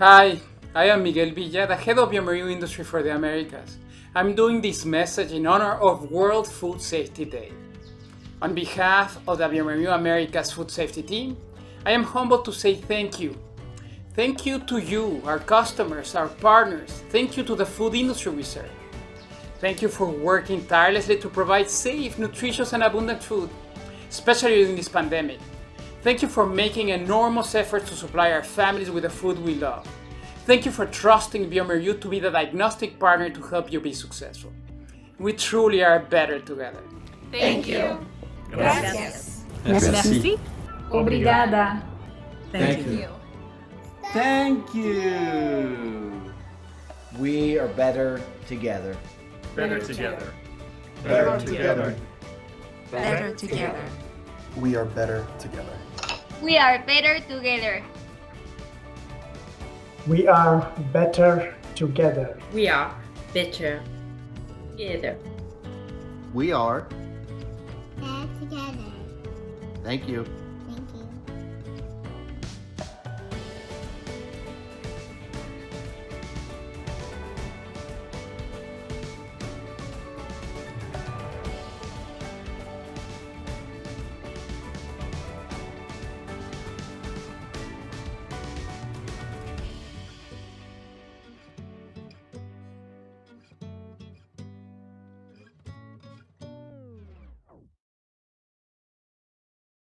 Hi, I am Miguel Villa, the head of bioMérieux industry for the Americas. I'm doing this message in honor of World Food Safety Day. On behalf of the bioMérieux Americas Food Safety team, I am humbled to say thank you. Thank you to you, our customers, our partners. Thank you to the food industry we serve. Thank you for working tirelessly to provide safe, nutritious, and abundant food, especially during this pandemic. Thank you for making enormous efforts to supply our families with the food we love. Thank you for trusting bioMérieux to be the diagnostic partner to help you be successful. We truly are better together. Thank you. Gracias. Merci. Obrigada. Thank you. Thank you. We are better together. Better together. Better together. Better together. We are better together. We are better together. We are better together. We are better together. We are better together. Thank you.